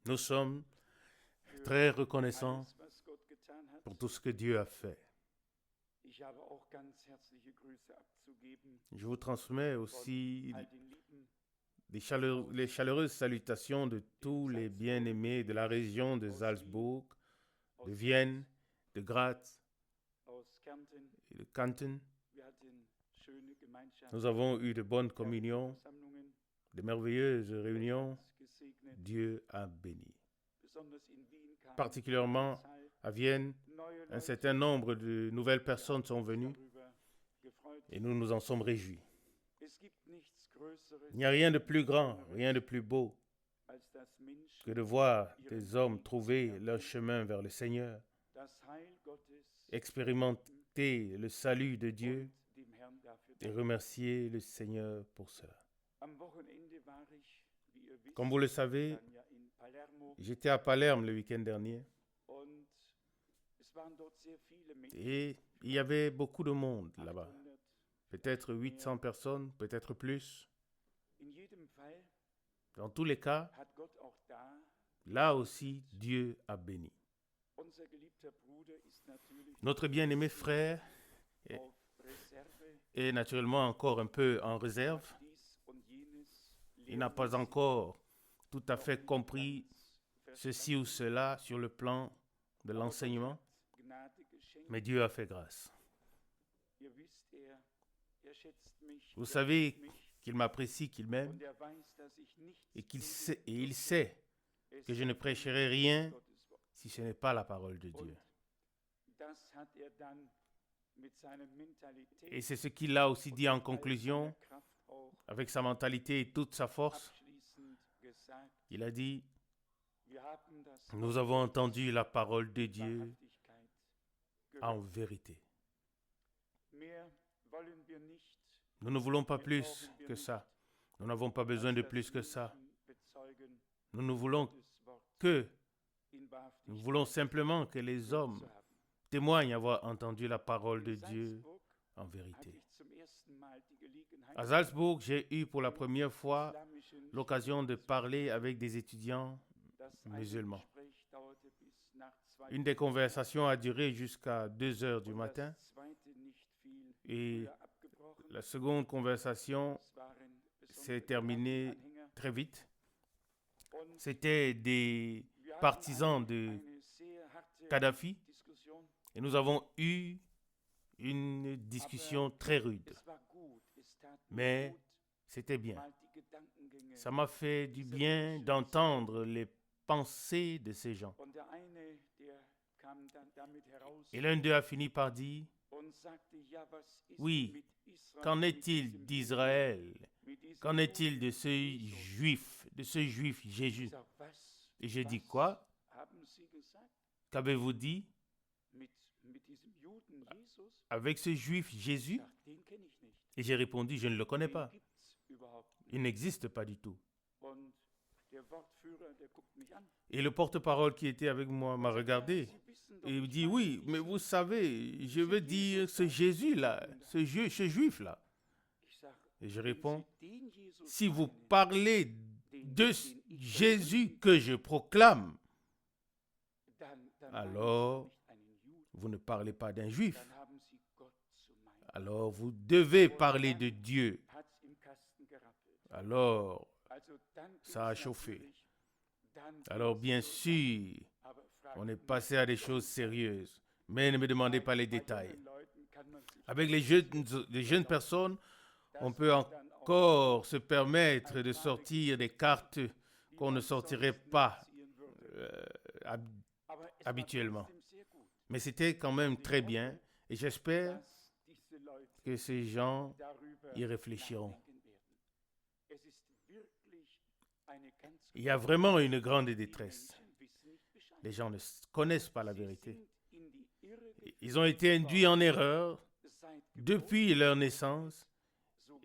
Nous sommes très reconnaissants pour tout ce que Dieu a fait. Je vous transmets aussi les chaleureuses salutations de tous les bien-aimés de la région de Salzbourg, de Vienne, de Graz et de Kärnten. Nous avons eu de bonnes communions, de merveilleuses réunions. Dieu a béni. Particulièrement à Vienne, un certain nombre de nouvelles personnes sont venues et nous nous en sommes réjouis. Il n'y a rien de plus grand, rien de plus beau que de voir des hommes trouver leur chemin vers le Seigneur, expérimenter le salut de Dieu et remercier le Seigneur pour cela. Comme vous le savez, j'étais à Palerme le week-end dernier et il y avait beaucoup de monde là-bas. Peut-être 800 personnes, peut-être plus. Dans tous les cas, là aussi, Dieu a béni. Notre bien-aimé frère est naturellement encore un peu en réserve. Il n'a pas encore tout à fait compris ceci ou cela sur le plan de l'enseignement, mais Dieu a fait grâce. Vous savez qu'il m'apprécie, qu'il m'aime, et il sait que je ne prêcherai rien si ce n'est pas la parole de Dieu. Et c'est ce qu'il a aussi dit en conclusion, avec sa mentalité et toute sa force. Il a dit, nous avons entendu la parole de Dieu en vérité. Nous ne voulons pas plus que ça. Nous n'avons pas besoin de plus que ça. Nous voulons simplement que les hommes témoignent avoir entendu la parole de Dieu en vérité. À Salzbourg, j'ai eu pour la première fois l'occasion de parler avec des étudiants musulmans. Une des conversations a duré jusqu'à 2 heures du matin et la seconde conversation s'est terminée très vite. C'était des partisans de Kadhafi et nous avons eu une discussion très rude. Mais c'était bien. Ça m'a fait du bien d'entendre les pensées de ces gens. Et l'un d'eux a fini par dire, oui, qu'en est-il d'Israël? Qu'en est-il de ce juif Jésus? Et j'ai dit, quoi? Qu'avez-vous dit? Avec ce juif Jésus? Et j'ai répondu, je ne le connais pas. Il n'existe pas du tout. Et le porte-parole qui était avec moi m'a regardé et il dit, oui, mais vous savez, je veux dire ce Jésus-là, ce juif-là. Et je réponds, si vous parlez de Jésus que je proclame, alors vous ne parlez pas d'un juif. Alors vous devez parler de Dieu. Alors ça a chauffé. Alors bien sûr, on est passé à des choses sérieuses. Mais ne me demandez pas les détails. Avec les jeunes personnes, on peut encore se permettre de sortir des cartes qu'on ne sortirait pas habituellement. Mais c'était quand même très bien et j'espère que ces gens y réfléchiront. Il y a vraiment une grande détresse. Les gens ne connaissent pas la vérité. Ils ont été induits en erreur depuis leur naissance.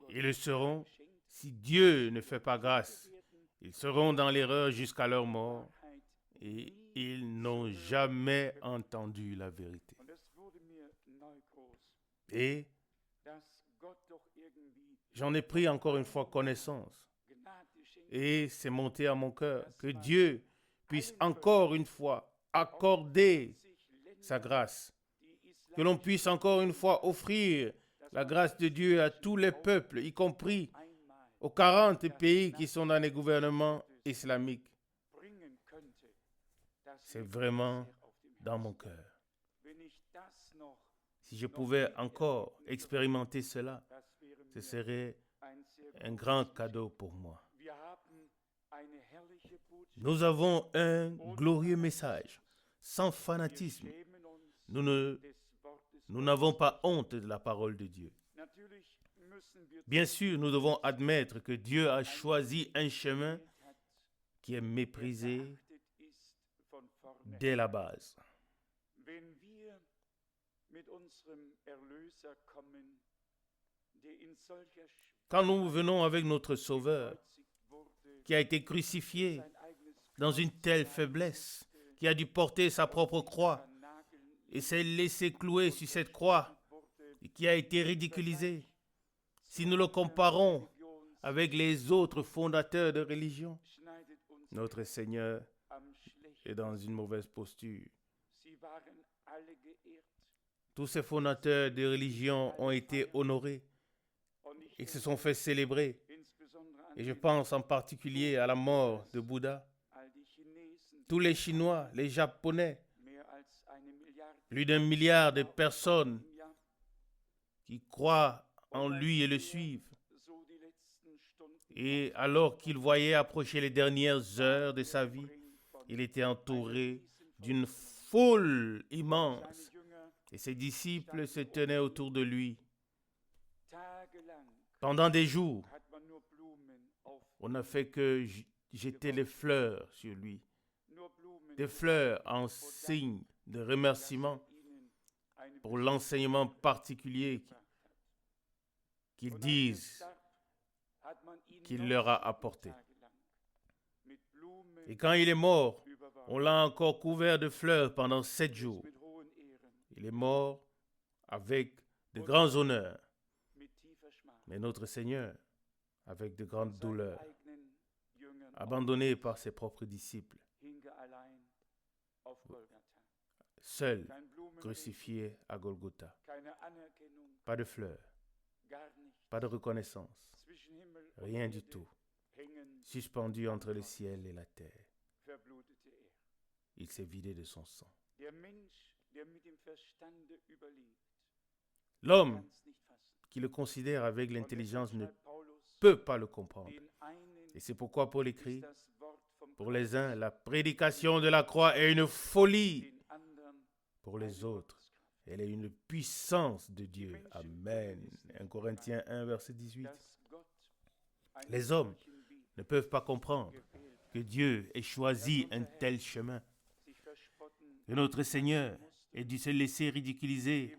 Ils le seront si Dieu ne fait pas grâce. Ils seront dans l'erreur jusqu'à leur mort et ils n'ont jamais entendu la vérité. Et j'en ai pris encore une fois connaissance Et c'est monté à mon cœur que Dieu puisse encore une fois accorder sa grâce. Que l'on puisse encore une fois offrir la grâce de Dieu à tous les peuples, y compris aux 40 pays qui sont dans les gouvernements islamiques. C'est vraiment dans mon cœur. Si je pouvais encore expérimenter cela, ce serait un grand cadeau pour moi. Nous avons un glorieux message, sans fanatisme. Nous n'avons pas honte de la parole de Dieu. Bien sûr, nous devons admettre que Dieu a choisi un chemin qui est méprisé dès la base. Quand nous venons avec notre Sauveur, qui a été crucifié dans une telle faiblesse, qui a dû porter sa propre croix et s'est laissé clouer sur cette croix et qui a été ridiculisé, si nous le comparons avec les autres fondateurs de religion, notre Seigneur est dans une mauvaise posture. Tous ces fondateurs de religion ont été honorés et se sont fait célébrer. Et je pense en particulier à la mort de Bouddha. Tous les Chinois, les Japonais, plus d'1 milliard de personnes qui croient en lui et le suivent. Et alors qu'il voyait approcher les dernières heures de sa vie, il était entouré d'une foule immense. Et ses disciples se tenaient autour de lui. Pendant des jours, on n'a fait que jeter les fleurs sur lui. Des fleurs en signe de remerciement pour l'enseignement particulier qu'ils disent qu'il leur a apporté. Et quand il est mort, on l'a encore couvert de fleurs pendant 7 jours. Il est mort avec de grands honneurs. Mais notre Seigneur, avec de grandes douleurs, abandonné par ses propres disciples, seul, crucifié à Golgotha. Pas de fleurs, pas de reconnaissance, rien du tout. Suspendu entre le ciel et la terre, il s'est vidé de son sang. L'homme qui le considère avec l'intelligence ne peut pas le comprendre. Et c'est pourquoi Paul écrit, pour les uns, la prédication de la croix est une folie. Pour les autres, elle est une puissance de Dieu. Amen. 1 Corinthiens 1, verset 18. Les hommes ne peuvent pas comprendre que Dieu ait choisi un tel chemin. Que notre Seigneur ait dû se laisser ridiculiser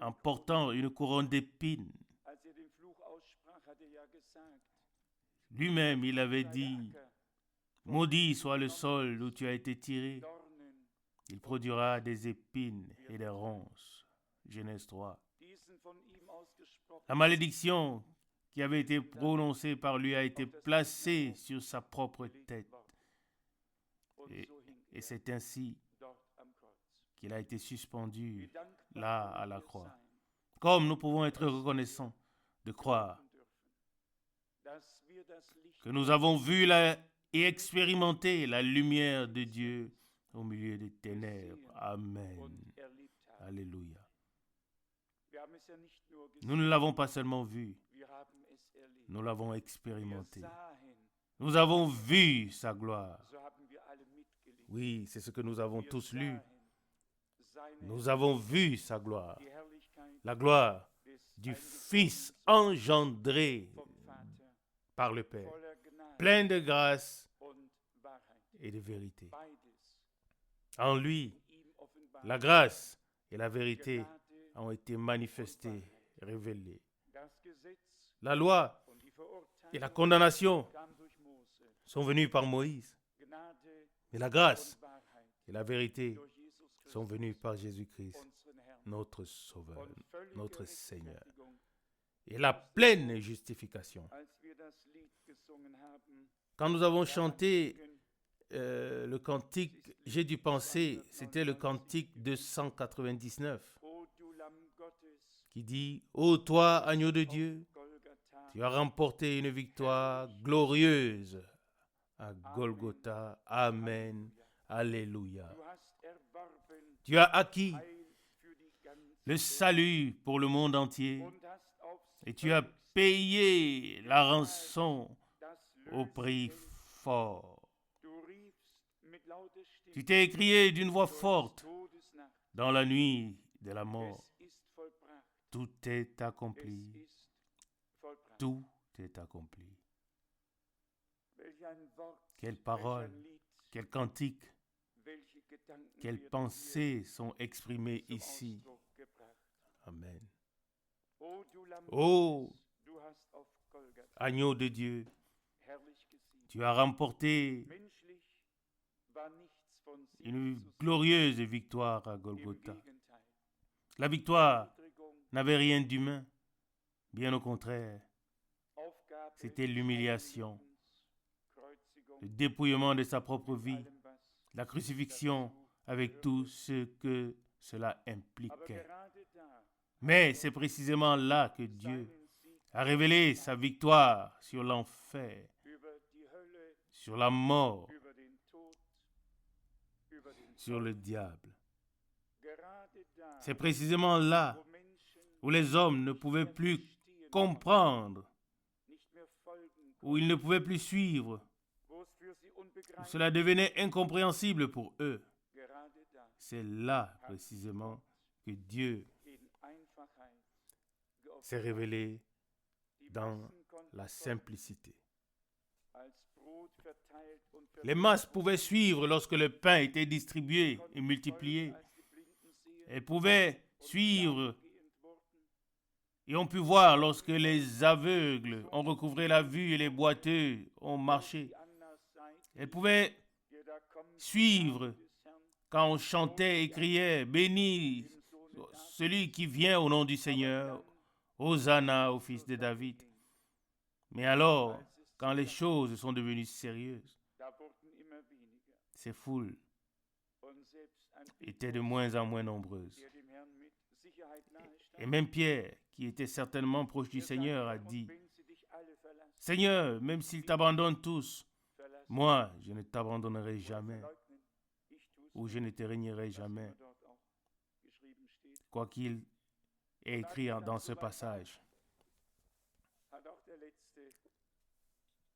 en portant une couronne d'épines. Lui-même, il avait dit, « Maudit soit le sol d'où tu as été tiré. Il produira des épines et des ronces. » Genèse 3. La malédiction qui avait été prononcée par lui a été placée sur sa propre tête. Et c'est ainsi qu'il a été suspendu là à la croix. Comme nous pouvons être reconnaissants de croire que nous avons vu et expérimenté la lumière de Dieu au milieu des ténèbres. Amen. Alléluia. Nous ne l'avons pas seulement vu, nous l'avons expérimenté. Nous avons vu sa gloire. Oui, c'est ce que nous avons tous lu. Nous avons vu sa gloire. La gloire du Fils engendré par le Père, plein de grâce et de vérité. En lui, la grâce et la vérité ont été manifestées, révélées. La loi et la condamnation sont venues par Moïse. Mais la grâce et la vérité sont venues par Jésus-Christ, notre Sauveur, notre Seigneur. et la pleine justification. Quand nous avons chanté le cantique, j'ai dû penser, c'était le cantique 299, qui dit « Ô toi, agneau de Dieu, tu as remporté une victoire glorieuse à Golgotha. Amen. Alléluia. Tu as acquis le salut pour le monde entier et tu as payé la rançon au prix fort. Tu t'es écrié d'une voix forte dans la nuit de la mort. Tout est accompli. Tout est accompli. Quelles paroles, quels cantiques, quelles pensées sont exprimées ici. Amen. Oh, agneau de Dieu, tu as remporté une glorieuse victoire à Golgotha. La victoire n'avait rien d'humain, bien au contraire. C'était l'humiliation, le dépouillement de sa propre vie, la crucifixion avec tout ce que cela impliquait. Mais c'est précisément là que Dieu a révélé sa victoire sur l'enfer, sur la mort, sur le diable. C'est précisément là où les hommes ne pouvaient plus comprendre, où ils ne pouvaient plus suivre, où cela devenait incompréhensible pour eux. C'est là précisément que Dieu s'est révélé dans la simplicité. Les masses pouvaient suivre lorsque le pain était distribué et multiplié. Elles pouvaient suivre et ont pu voir lorsque les aveugles ont recouvré la vue et les boiteux ont marché. Elles pouvaient suivre quand on chantait et criait « Béni celui qui vient au nom du Seigneur, Hosanna au fils de David ». Mais alors, quand les choses sont devenues sérieuses, ces foules étaient de moins en moins nombreuses. Et même Pierre, qui était certainement proche du Seigneur, a dit « Seigneur, même s'ils t'abandonnent tous, moi, je ne t'abandonnerai jamais, ou je ne te régnerai jamais. » Quoi qu'il ait écrit dans ce passage.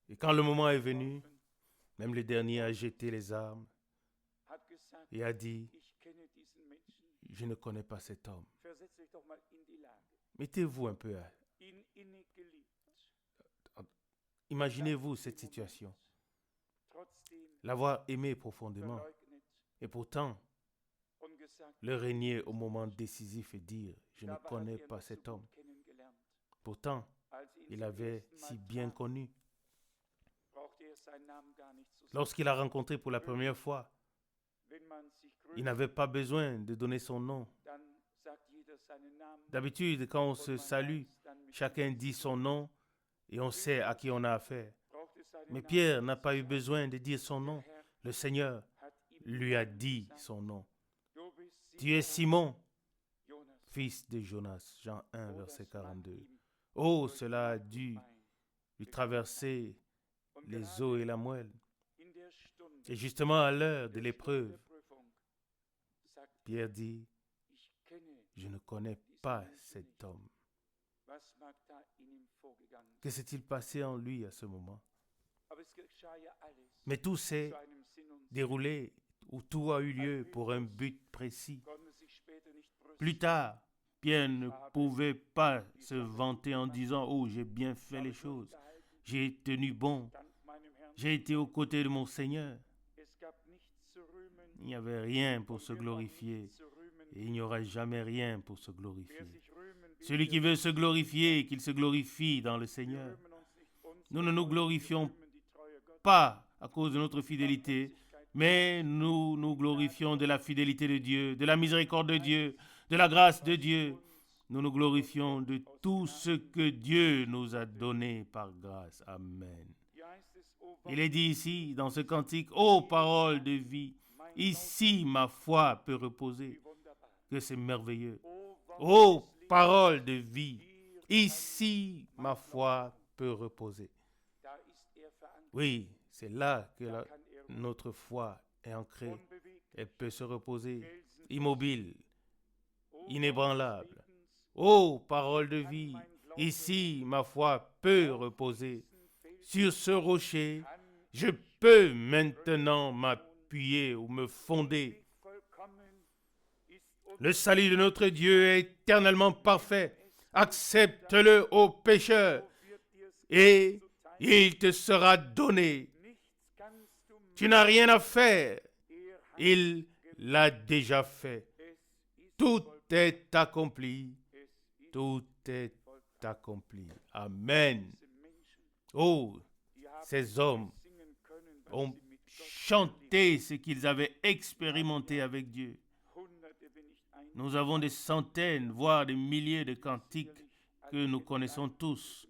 Et quand le moment est venu, même le dernier a jeté les armes et a dit « Je ne connais pas cet homme. » Mettez-vous un peu. Imaginez-vous cette situation. L'avoir aimé profondément. Et pourtant, le régner au moment décisif et dire « Je ne connais pas cet homme. » Pourtant, il avait si bien connu. Lorsqu'il a rencontré pour la première fois, il n'avait pas besoin de donner son nom. D'habitude, quand on se salue, chacun dit son nom et on sait à qui on a affaire. Mais Pierre n'a pas eu besoin de dire son nom. Le Seigneur lui a dit son nom. Tu es Simon, fils de Jonas. Jean 1, verset 42. Oh, cela a dû lui traverser les os et la moelle. Et justement à l'heure de l'épreuve, Pierre dit, je ne connais pas cet homme. Que s'est-il passé en lui à ce moment? Mais tout s'est déroulé, ou tout a eu lieu pour un but précis. Plus tard, Pierre ne pouvait pas se vanter en disant « Oh, j'ai bien fait les choses, j'ai tenu bon, j'ai été aux côtés de mon Seigneur. » Il n'y avait rien pour se glorifier et il n'y aura jamais rien pour se glorifier. Celui qui veut se glorifier, qu'il se glorifie dans le Seigneur. Nous ne nous glorifions pas à cause de notre fidélité, mais nous nous glorifions de la fidélité de Dieu, de la miséricorde de Dieu, de la grâce de Dieu, nous nous glorifions de tout ce que Dieu nous a donné par grâce. Amen. Il est dit ici, dans ce cantique, « Ô parole de vie, ici ma foi peut reposer. » Que c'est merveilleux. « Ô parole de vie, ici ma foi peut reposer. » Oui, c'est là que notre foi est ancrée. Elle peut se reposer, immobile, inébranlable. Ô parole de vie, ici ma foi peut reposer. Sur ce rocher, je peux maintenant m'appuyer ou me fonder. Le salut de notre Dieu est éternellement parfait. Accepte-le, ô pécheur, et il te sera donné. Tu n'as rien à faire. Il l'a déjà fait. Tout est accompli. Tout est accompli. Amen. Oh, ces hommes ont chanté ce qu'ils avaient expérimenté avec Dieu. Nous avons des centaines, voire des milliers de cantiques que nous connaissons tous.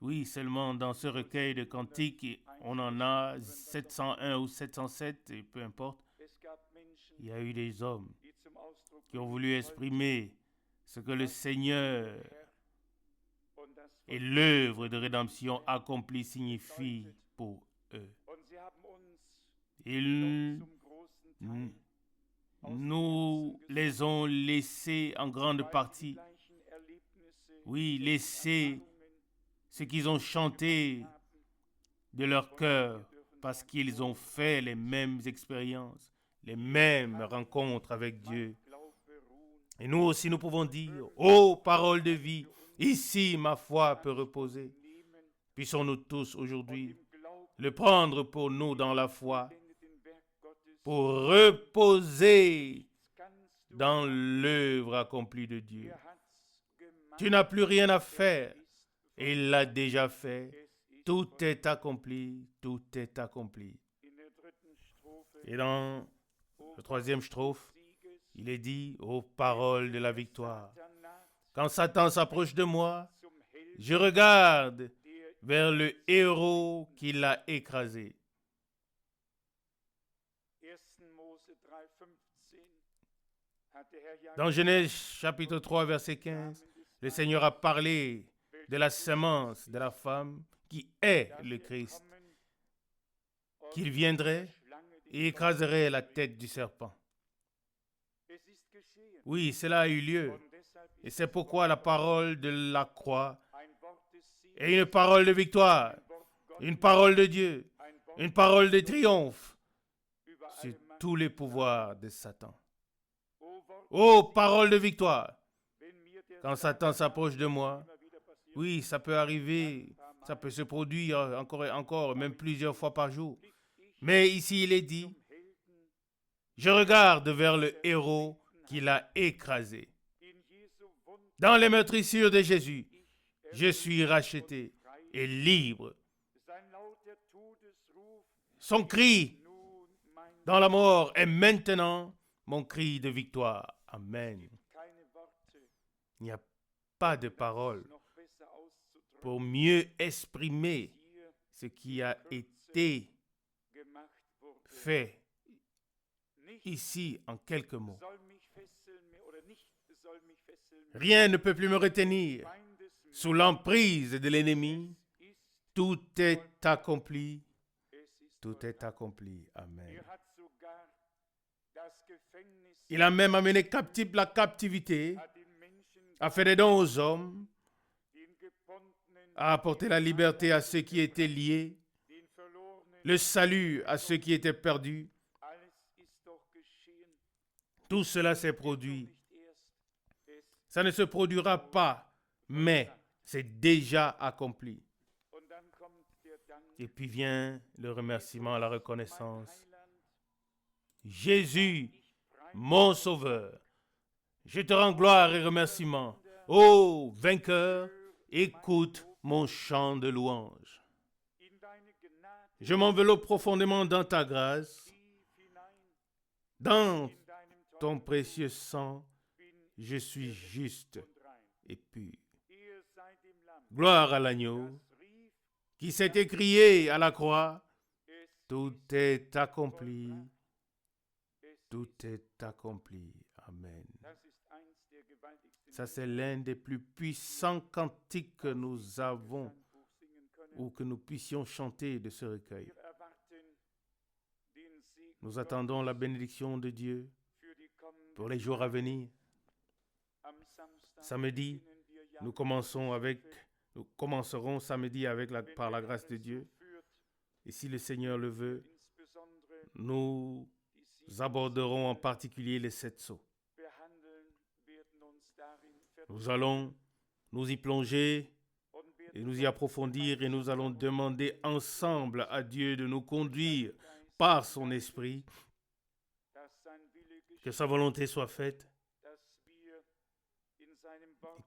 Oui, seulement dans ce recueil de cantiques, on en a 701 ou 707, et peu importe. Il y a eu des hommes qui ont voulu exprimer ce que le Seigneur et l'œuvre de rédemption accomplie signifie pour eux. Ils nous les ont laissés en grande partie. Oui, laissés ce qu'ils ont chanté de leur cœur parce qu'ils ont fait les mêmes expériences, les mêmes rencontres avec Dieu. Et nous aussi, nous pouvons dire, « Ô parole de vie, ici ma foi peut reposer. » Puissons-nous tous aujourd'hui le prendre pour nous dans la foi, pour reposer dans l'œuvre accomplie de Dieu. Tu n'as plus rien à faire. Il l'a déjà fait. Tout est accompli. Tout est accompli. Et dans le troisième strophe, il est dit, ô paroles de la victoire. Quand Satan s'approche de moi, je regarde vers le héros qui l'a écrasé. Dans Genèse chapitre 3, verset 15, le Seigneur a parlé de la semence de la femme qui est le Christ, qu'il viendrait et écraserait la tête du serpent. Oui, cela a eu lieu. Et c'est pourquoi la parole de la croix est une parole de victoire, une parole de Dieu, une parole de triomphe sur tous les pouvoirs de Satan. Oh, parole de victoire! Quand Satan s'approche de moi, oui, ça peut arriver, ça peut se produire encore et encore, même plusieurs fois par jour. Mais ici, il est dit, je regarde vers le héros qui l'a écrasé. Dans les meurtrissures de Jésus, je suis racheté et libre. Son cri dans la mort est maintenant mon cri de victoire. Amen. Il n'y a pas de parole pour mieux exprimer ce qui a été fait ici en quelques mots. Rien ne peut plus me retenir. Sous l'emprise de l'ennemi, tout est accompli. Tout est accompli. Amen. Il a même amené captif la captivité, a fait des dons aux hommes, a apporté la liberté à ceux qui étaient liés, le salut à ceux qui étaient perdus. Tout cela s'est produit. Ça ne se produira pas, mais c'est déjà accompli. Et puis vient le remerciement, la reconnaissance. Jésus, mon Sauveur, je te rends gloire et remerciement. Ô vainqueur, écoute mon chant de louange. Je m'enveloppe profondément dans ta grâce. Dans ton précieux sang, je suis juste et pur. Gloire à l'agneau qui s'est écrié à la croix, tout est accompli, tout est accompli. Amen. Ça, c'est l'un des plus puissants cantiques que nous avons ou que nous puissions chanter de ce recueil. Nous attendons la bénédiction de Dieu pour les jours à venir. Samedi, nous commencerons samedi par la grâce de Dieu. Et si le Seigneur le veut, nous aborderons en particulier les 7 sceaux. Nous allons nous y plonger et nous y approfondir et nous allons demander ensemble à Dieu de nous conduire par son esprit, que sa volonté soit faite,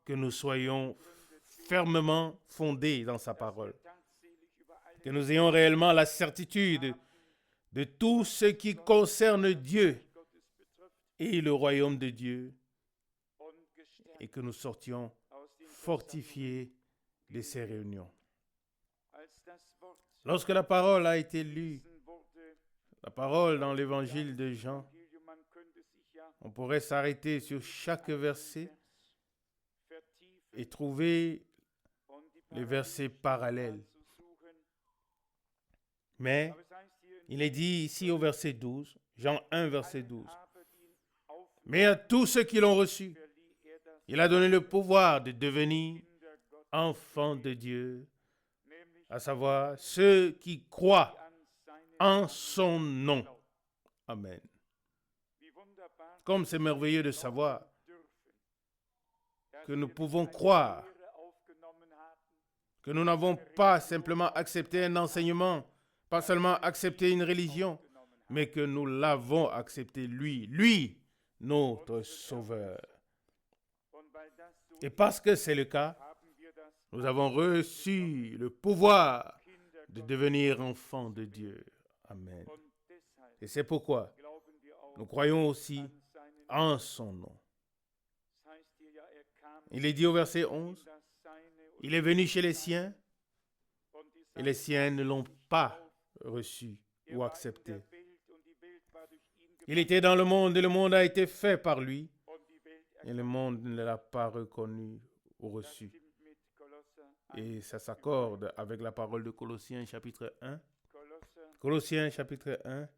que nous soyons fermement fondés dans sa parole, que nous ayons réellement la certitude de tout ce qui concerne Dieu et le royaume de Dieu, et que nous sortions fortifiés de ces réunions. Lorsque la parole a été lue, la parole dans l'évangile de Jean, on pourrait s'arrêter sur chaque verset et trouver les versets parallèles. Mais il est dit ici au verset 12, Jean 1, verset 12. Mais à tous ceux qui l'ont reçu, il a donné le pouvoir de devenir enfants de Dieu, à savoir ceux qui croient en son nom. Amen. Comme c'est merveilleux de savoir que nous pouvons croire, que nous n'avons pas simplement accepté un enseignement, pas seulement accepté une religion, mais que nous l'avons accepté lui, notre Sauveur. Et parce que c'est le cas, nous avons reçu le pouvoir de devenir enfants de Dieu. Amen. Et c'est pourquoi nous croyons aussi en son nom. Il est dit au verset 11, il est venu chez les siens et les siens ne l'ont pas reçu ou accepté. Il était dans le monde et le monde a été fait par lui et le monde ne l'a pas reconnu ou reçu. Et ça s'accorde avec la parole de Colossiens chapitre 1. Colossiens chapitre 1,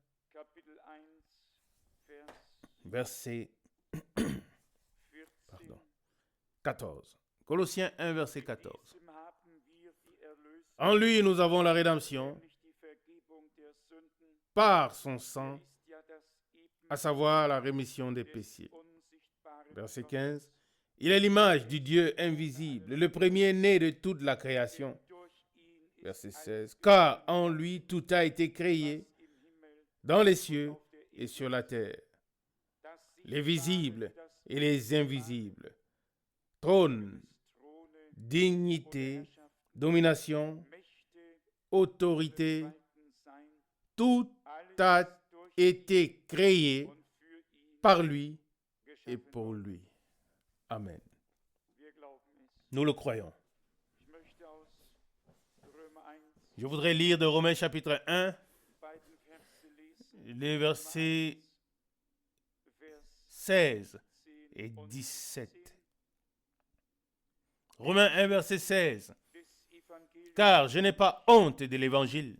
verset 14. Colossiens 1, verset 14. En lui, nous avons la rédemption par son sang, à savoir la rémission des péchés. Verset 15. Il est l'image du Dieu invisible, le premier-né de toute la création. Verset 16. Car en lui, tout a été créé dans les cieux et sur la terre, les visibles et les invisibles. Trône, dignité, domination, autorité, tout a été créé par lui et pour lui. Amen. Nous le croyons. Je voudrais lire de Romains chapitre 1, les versets 16 et 17. Romains 1, verset 16. Car je n'ai pas honte de l'évangile.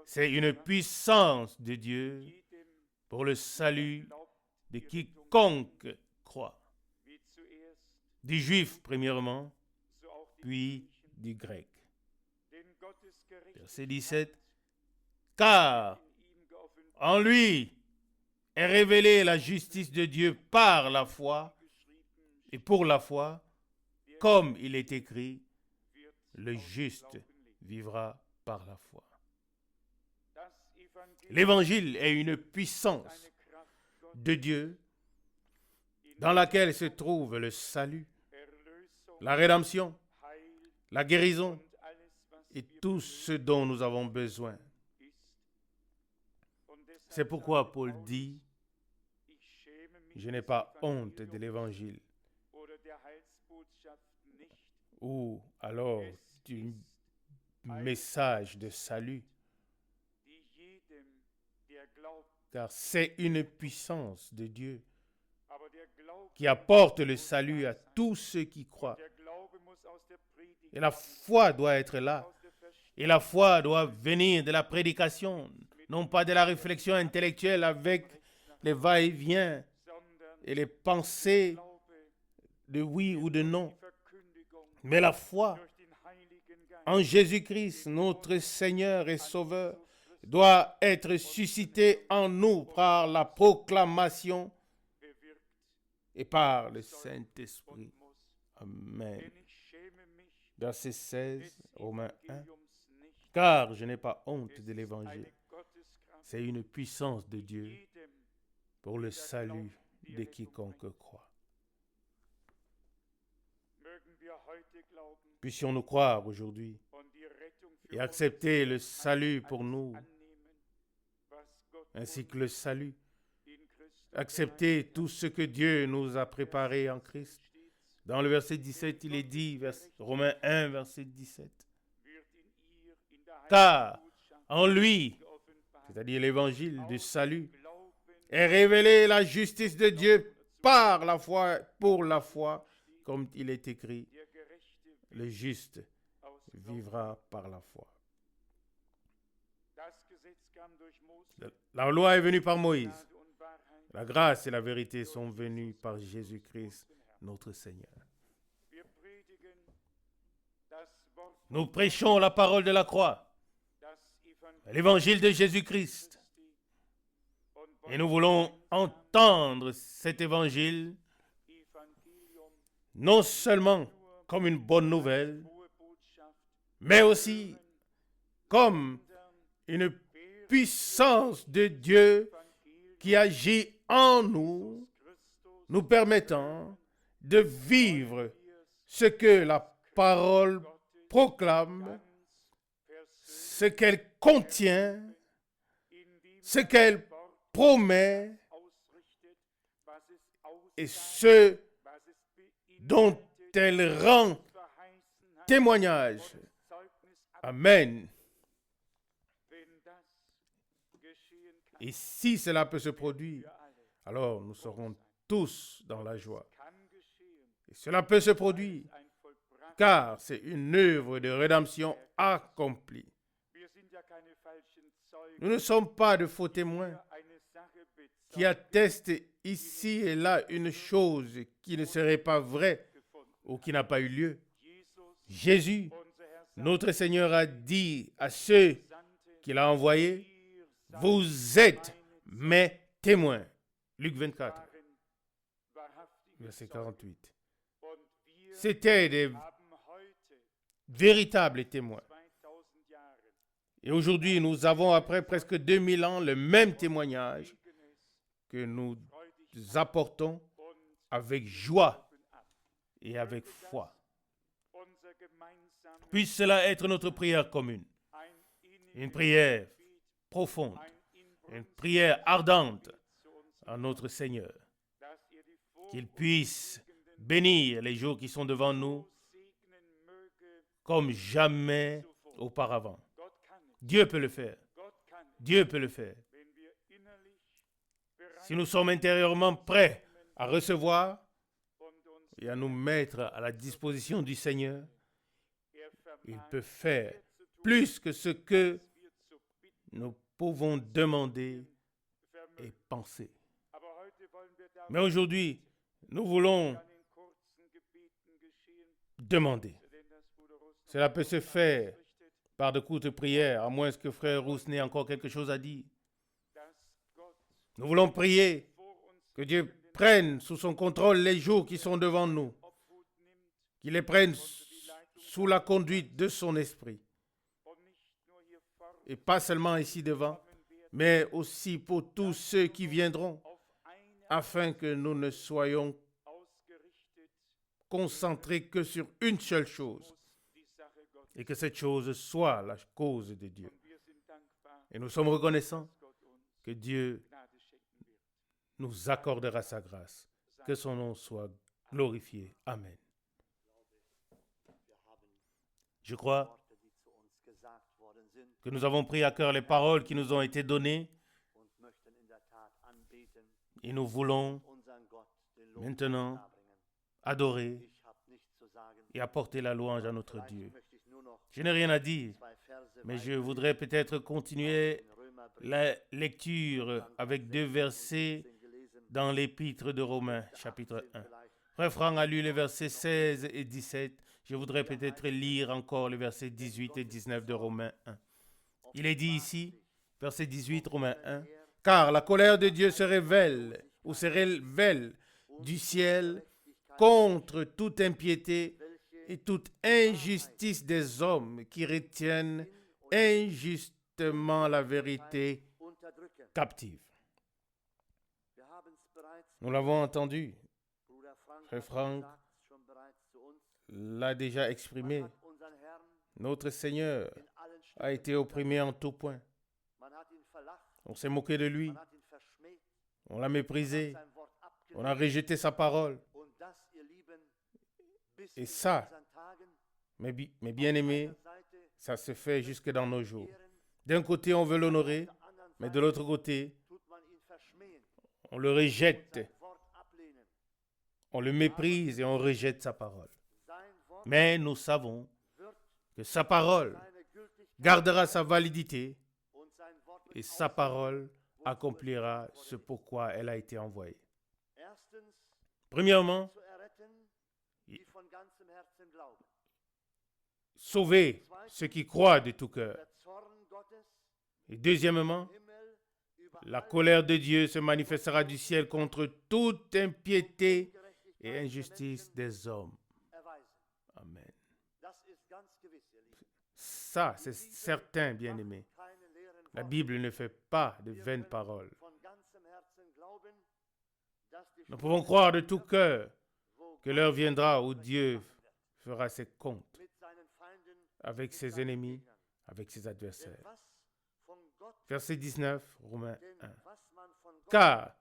C'est une puissance de Dieu pour le salut de quiconque croit. Du juif premièrement, puis du grec. Verset 17. Car en lui est révélée la justice de Dieu par la foi et pour la foi, comme il est écrit, le juste vivra par la foi. L'évangile est une puissance de Dieu dans laquelle se trouve le salut, la rédemption, la guérison et tout ce dont nous avons besoin. C'est pourquoi Paul dit, je n'ai pas honte de l'évangile. ou alors du message de salut, car c'est une puissance de Dieu qui apporte le salut à tous ceux qui croient. Et la foi doit être là. Et la foi doit venir de la prédication, non pas de la réflexion intellectuelle avec les va-et-vient et les pensées de oui ou de non. Mais la foi en Jésus-Christ, notre Seigneur et Sauveur, doit être suscitée en nous par la proclamation et par le Saint-Esprit. Amen. Verset 16, Romains 1. Car je n'ai pas honte de l'Évangile. C'est une puissance de Dieu pour le salut de quiconque croit. Puissions-nous croire aujourd'hui et accepter le salut pour nous, ainsi que le salut. Accepter tout ce que Dieu nous a préparé en Christ. Dans le verset 17, il est dit, Romains 1, verset 17. Car en lui, c'est-à-dire l'évangile du salut, est révélée la justice de Dieu par la foi, pour la foi, comme il est écrit, le juste vivra par la foi. La loi est venue par Moïse. La grâce et la vérité sont venues par Jésus-Christ, notre Seigneur. Nous prêchons la parole de la croix, l'évangile de Jésus-Christ. Et nous voulons entendre cet évangile non seulement comme une bonne nouvelle, mais aussi comme une puissance de Dieu qui agit en nous, nous permettant de vivre ce que la parole proclame, ce qu'elle contient, ce qu'elle promet et ce dont elle rend témoignage. Amen. Et si cela peut se produire, alors nous serons tous dans la joie. Et cela peut se produire, car c'est une œuvre de rédemption accomplie. Nous ne sommes pas de faux témoins qui attestent ici et là une chose qui ne serait pas vraie ou qui n'a pas eu lieu. Jésus, notre Seigneur, a dit à ceux qu'il a envoyés, « Vous êtes mes témoins. » Luc 24, verset 48. C'étaient des véritables témoins. Et aujourd'hui, nous avons, après presque 2000 ans, le même témoignage que nous apportons avec joie et avec foi. Puisse cela être notre prière commune. Une prière profonde, une prière ardente à notre Seigneur. Qu'il puisse bénir les jours qui sont devant nous comme jamais auparavant. Dieu peut le faire. Dieu peut le faire. Si nous sommes intérieurement prêts à recevoir et à nous mettre à la disposition du Seigneur, il peut faire plus que ce que nous pouvons demander et penser. Mais aujourd'hui, nous voulons demander. Cela peut se faire par de courtes prières, à moins que frère Rousse n'ait encore quelque chose à dire. Nous voulons prier que Dieu prenne sous son contrôle les jours qui sont devant nous, qu'il les prenne sous la conduite de son esprit. Et pas seulement ici devant, mais aussi pour tous ceux qui viendront, afin que nous ne soyons concentrés que sur une seule chose, et que cette chose soit la cause de Dieu. Et nous sommes reconnaissants que Dieu nous accordera sa grâce. Que son nom soit glorifié. Amen. Je crois que nous avons pris à cœur les paroles qui nous ont été données et nous voulons maintenant adorer et apporter la louange à notre Dieu. Je n'ai rien à dire, mais je voudrais peut-être continuer la lecture avec 2 versets dans l'épître de Romains, chapitre 1. Frère Franck a lu les versets 16 et 17. Je voudrais peut-être lire encore les versets 18 et 19 de Romains 1. Il est dit ici, verset 18, Romains 1, « Car la colère de Dieu se révèle du ciel contre toute impiété et toute injustice des hommes qui retiennent injustement la vérité captive. » Nous l'avons entendu. Frère Franck l'a déjà exprimé. Notre Seigneur a été opprimé en tout point. On s'est moqué de lui. On l'a méprisé. On a rejeté sa parole. Et ça, mes bien-aimés, ça se fait jusque dans nos jours. D'un côté, on veut l'honorer, mais de l'autre côté, on le rejette. On le méprise et on rejette sa parole. Mais nous savons que sa parole gardera sa validité et sa parole accomplira ce pourquoi elle a été envoyée. Premièrement, sauver ceux qui croient de tout cœur. Et deuxièmement, la colère de Dieu se manifestera du ciel contre toute impiété et injustice des hommes. Amen. Ça, c'est certain, bien-aimés. La Bible ne fait pas de vaines paroles. Nous pouvons croire de tout cœur que l'heure viendra où Dieu fera ses comptes avec ses ennemis, avec ses adversaires. Verset 19, Romains 1. Car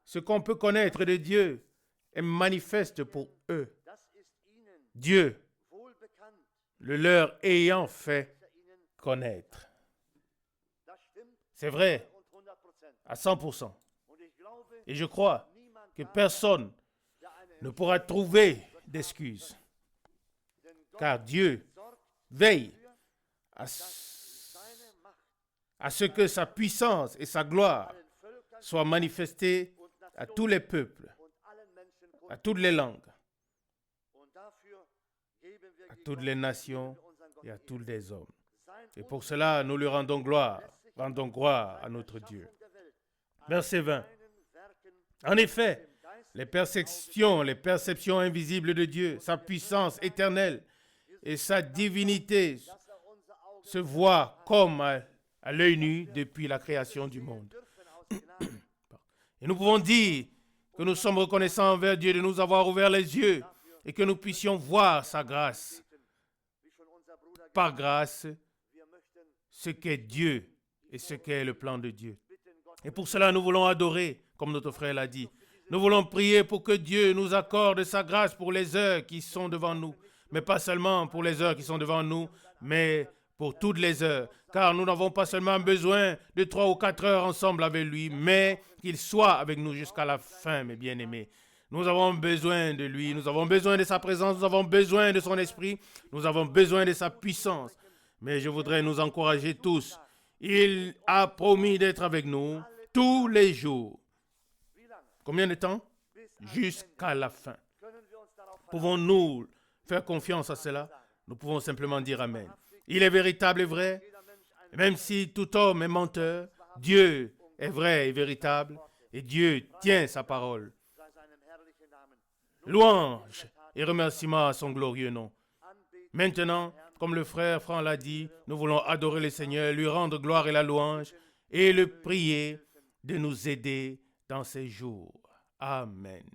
ce qu'on peut connaître de Dieu est manifeste pour eux. Dieu, le leur ayant fait connaître. C'est vrai, à 100%. Et je crois que personne ne pourra trouver d'excuses. Car Dieu veille à ce que sa puissance et sa gloire soient manifestées à tous les peuples, à toutes les langues, à toutes les nations et à tous les hommes. Et pour cela, nous lui rendons gloire à notre Dieu. Verset 20. En effet, les perceptions invisibles de Dieu, sa puissance éternelle et sa divinité se voient comme à l'œil nu depuis la création du monde. Et nous pouvons dire que nous sommes reconnaissants envers Dieu de nous avoir ouvert les yeux et que nous puissions voir sa grâce. Par grâce, ce qu'est Dieu et ce qu'est le plan de Dieu. Et pour cela, nous voulons adorer, comme notre frère l'a dit. Nous voulons prier pour que Dieu nous accorde sa grâce pour les heures qui sont devant nous. Mais pas seulement pour les heures qui sont devant nous, mais pour toutes les heures. Car nous n'avons pas seulement besoin de 3 ou 4 heures ensemble avec lui, mais qu'il soit avec nous jusqu'à la fin, mes bien-aimés. Nous avons besoin de lui, nous avons besoin de sa présence, nous avons besoin de son esprit, nous avons besoin de sa puissance. Mais je voudrais nous encourager tous. Il a promis d'être avec nous tous les jours. Combien de temps? Jusqu'à la fin. Pouvons-nous faire confiance à cela? Nous pouvons simplement dire Amen. Il est véritable et vrai. Même si tout homme est menteur, Dieu est vrai et véritable et Dieu tient sa parole. Louange et remerciements à son glorieux nom. Maintenant, comme le frère Franck l'a dit, nous voulons adorer le Seigneur, lui rendre gloire et la louange et le prier de nous aider dans ces jours. Amen.